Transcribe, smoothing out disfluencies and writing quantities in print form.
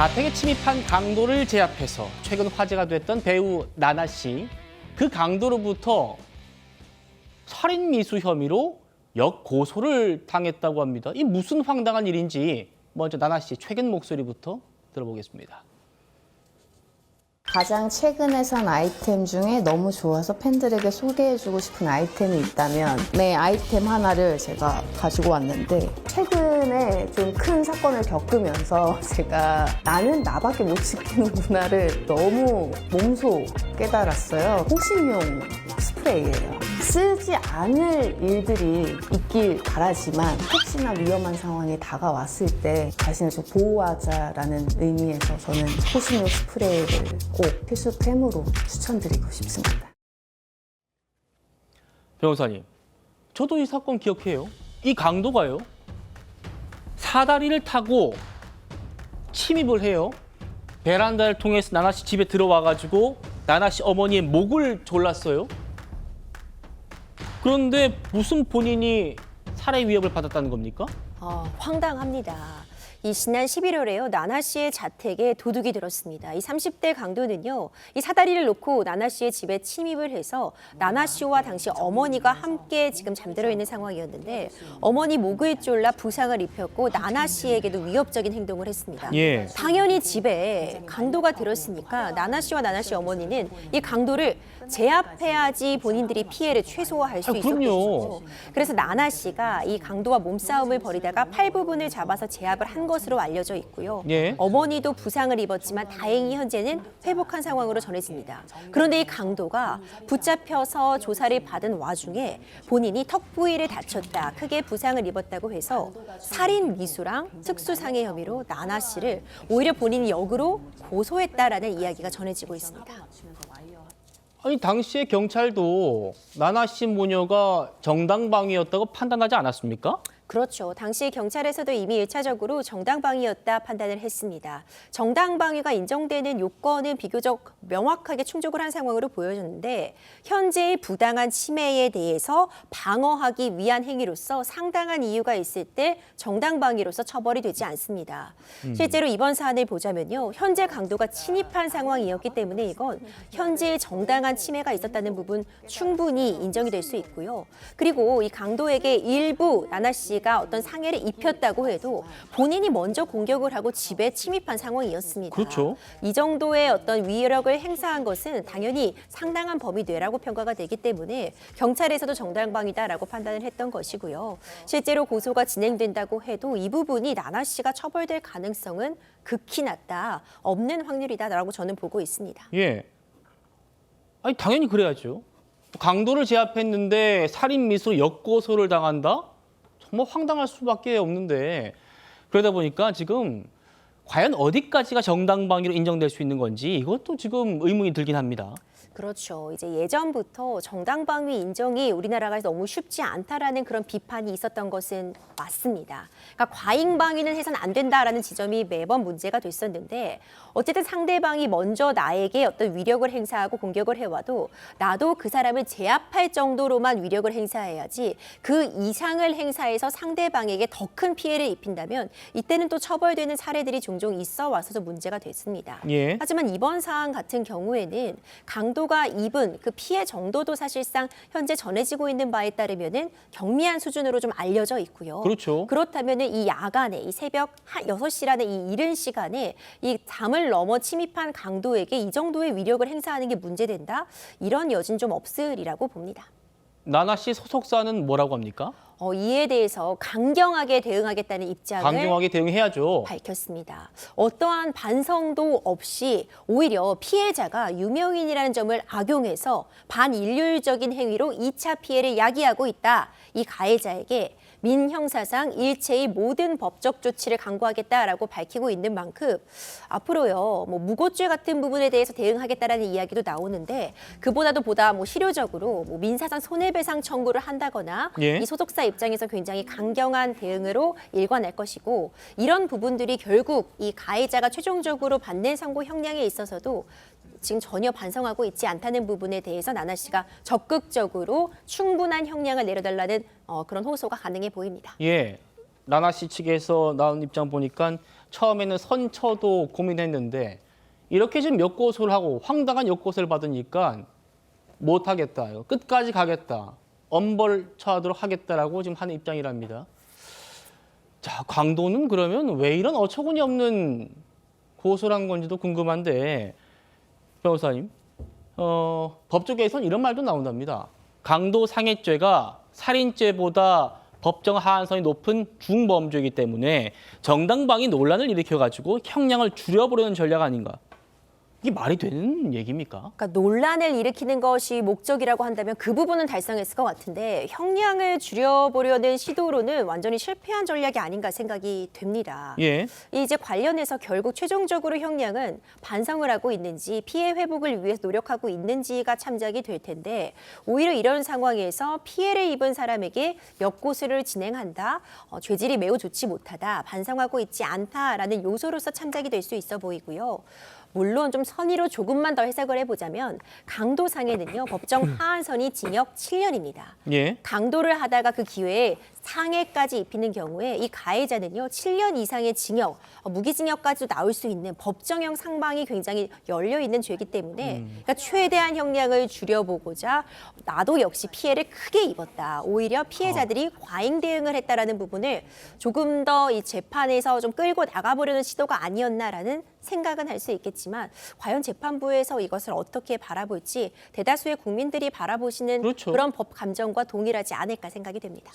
자택에 침입한 강도를 제압해서 최근 화제가 됐던 배우 나나 씨. 그 강도로부터 살인 미수 혐의로 역고소를 당했다고 합니다. 이 무슨 황당한 일인지 먼저 나나 씨 최근 목소리부터 들어보겠습니다. 가장 최근에 산 아이템 중에 너무 좋아서 팬들에게 소개해주고 싶은 아이템이 있다면 네, 아이템 하나를 제가 가지고 왔는데 최근에 좀 큰 사건을 겪으면서 제가 나는 나밖에 못 지키는구나를 너무 몸소 깨달았어요. 호신용 스프레이예요. 쓰지 않을 일들이 있길 바라지만 혹시나 위험한 상황이 다가왔을 때 자신을 좀 보호하자라는 의미에서 저는 호신용 스프레이를 꼭 필수템으로 추천드리고 싶습니다. 변호사님, 저도 이 사건 기억해요. 이 강도가요. 사다리를 타고 침입을 해요. 베란다를 통해서 나나 씨 집에 들어와가지고 나나 씨 어머니의 목을 졸랐어요. 그런데 무슨 본인이 살해 위협을 받았다는 겁니까? 황당합니다. 이 지난 11월에요. 나나 씨의 자택에 도둑이 들었습니다. 이 30대 강도는요. 이 사다리를 놓고 나나 씨의 집에 침입을 해서 나나 씨와 당시 어머니가 함께 지금 잠들어 있는 상황이었는데 어머니 목을 졸라 부상을 입혔고 나나 씨에게도 위협적인 행동을 했습니다. 예. 당연히 집에 강도가 들었으니까 나나 씨와 나나 씨 어머니는 이 강도를 제압해야지 본인들이 피해를 최소화할 수 있었겠죠. 그럼요. 그래서 나나 씨가 이 강도와 몸싸움을 벌이다가 팔 부분을 잡아서 제압을 한 것으로 알려져 있고요. 예. 어머니도 부상을 입었지만 다행히 현재는 회복한 상황으로 전해집니다. 그런데 이 강도가 붙잡혀서 조사를 받은 와중에 본인이 턱 부위를 다쳤다, 크게 부상을 입었다고 해서 살인 미수랑 특수상해 혐의로 나나 씨를 오히려 본인이 역으로 고소했다라는 이야기가 전해지고 있습니다. 아니 당시에 경찰도 나나 씨 모녀가 정당방위였다고 판단하지 않았습니까? 그렇죠. 당시 경찰에서도 이미 1차적으로 정당방위였다 판단을 했습니다. 정당방위가 인정되는 요건은 비교적 명확하게 충족을 한 상황으로 보여졌는데 현재의 부당한 침해에 대해서 방어하기 위한 행위로서 상당한 이유가 있을 때 정당방위로서 처벌이 되지 않습니다. 실제로 이번 사안을 보자면요. 현재 강도가 침입한 상황이었기 때문에 이건 현재의 정당한 침해가 있었다는 부분 충분히 인정이 될 수 있고요. 그리고 이 강도에게 일부 나나 씨가 어떤 상해를 입혔다고 해도 본인이 먼저 공격을 하고 집에 침입한 상황이었습니다. 그렇죠. 이 정도의 어떤 위력을 행사한 것은 당연히 상당한 범위 내라고 평가가 되기 때문에 경찰에서도 정당방위다라고 판단을 했던 것이고요. 실제로 고소가 진행된다고 해도 이 부분이 나나 씨가 처벌될 가능성은 극히 낮다, 없는 확률이다라고 저는 보고 있습니다. 예. 아니 당연히 그래야죠. 강도를 제압했는데 살인 미수로 역고소를 당한다? 정말 황당할 수밖에 없는데 그러다 보니까 지금 과연 어디까지가 정당방위로 인정될 수 있는 건지 이것도 지금 의문이 들긴 합니다. 그렇죠. 이제 예전부터 정당방위 인정이 우리나라가 너무 쉽지 않다라는 그런 비판이 있었던 것은 맞습니다. 그러니까 과잉방위는 해서는 안 된다라는 지점이 매번 문제가 됐었는데 어쨌든 상대방이 먼저 나에게 어떤 위력을 행사하고 공격을 해와도 나도 그 사람을 제압할 정도로만 위력을 행사해야지 그 이상을 행사해서 상대방에게 더 큰 피해를 입힌다면 이때는 또 처벌되는 사례들이 종종 있어 와서도 문제가 됐습니다. 예. 하지만 이번 사안 같은 경우에는 강도가 입은 그 피해 정도도 사실상 현재 전해지고 있는 바에 따르면은 경미한 수준으로 좀 알려져 있고요. 그렇죠. 그렇다면은 이 야간에 이 새벽 6시라는 이 이른 시간에 이 담을 넘어 침입한 강도에게 이 정도의 위력을 행사하는 게 문제된다? 이런 여진 좀 없으리라고 봅니다. 나나 씨 소속사는 뭐라고 합니까? 이에 대해서 강경하게 대응하겠다는 입장을 강경하게 대응해야죠. 밝혔습니다. 어떠한 반성도 없이 오히려 피해자가 유명인이라는 점을 악용해서 반인륜적인 행위로 2차 피해를 야기하고 있다. 이 가해자에게 민형사상 일체의 모든 법적 조치를 강구하겠다라고 밝히고 있는 만큼 앞으로요, 무고죄 같은 부분에 대해서 대응하겠다라는 이야기도 나오는데 그보다도 보다 실효적으로 민사상 손해배상 청구를 한다거나 예. 이 소속사 입장에서 굉장히 강경한 대응으로 일관할 것이고 이런 부분들이 결국 이 가해자가 최종적으로 받는 선고 형량에 있어서도 지금 전혀 반성하고 있지 않다는 부분에 대해서 나나 씨가 적극적으로 충분한 형량을 내려달라는 그런 호소가 가능해 보입니다. 예. 라나 씨 측에서 나온 입장 보니까 처음에는 선처도 고민했는데 이렇게 지금 역고소를 하고 황당한 역고소를 받으니까 못하겠다. 끝까지 가겠다. 엄벌 처하도록 하겠다라고 지금 하는 입장이랍니다. 자, 강도는 그러면 왜 이런 어처구니 없는 고소를 한 건지도 궁금한데 변호사님, 법조계에서는 이런 말도 나온답니다. 강도 상해죄가 살인죄보다 법정 하한선이 높은 중범죄이기 때문에 정당방위 논란을 일으켜가지고 형량을 줄여보려는 전략 아닌가. 이게 말이 되는 얘기입니까? 그러니까 논란을 일으키는 것이 목적이라고 한다면 그 부분은 달성했을 것 같은데 형량을 줄여보려는 시도로는 완전히 실패한 전략이 아닌가 생각이 됩니다. 예. 이제 관련해서 결국 최종적으로 형량은 반성을 하고 있는지 피해 회복을 위해서 노력하고 있는지가 참작이 될 텐데 오히려 이런 상황에서 피해를 입은 사람에게 역고소를 진행한다, 죄질이 매우 좋지 못하다, 반성하고 있지 않다라는 요소로서 참작이 될 수 있어 보이고요. 물론 좀 선의로 조금만 더 해석을 해보자면 강도상해는요 법정 하한선이 징역 7년입니다. 예. 강도를 하다가 그 기회에 상해까지 입히는 경우에 이 가해자는요 7년 이상의 징역, 무기징역까지도 나올 수 있는 법정형 상방이 굉장히 열려 있는 죄이기 때문에 그러니까 최대한 형량을 줄여보고자 나도 역시 피해를 크게 입었다. 오히려 피해자들이 과잉 대응을 했다라는 부분을 조금 더 이 재판에서 좀 끌고 나가보려는 시도가 아니었나라는 생각은 할 수 있겠지만 과연 재판부에서 이것을 어떻게 바라볼지 대다수의 국민들이 바라보시는 그렇죠. 그런 법 감정과 동일하지 않을까 생각이 됩니다.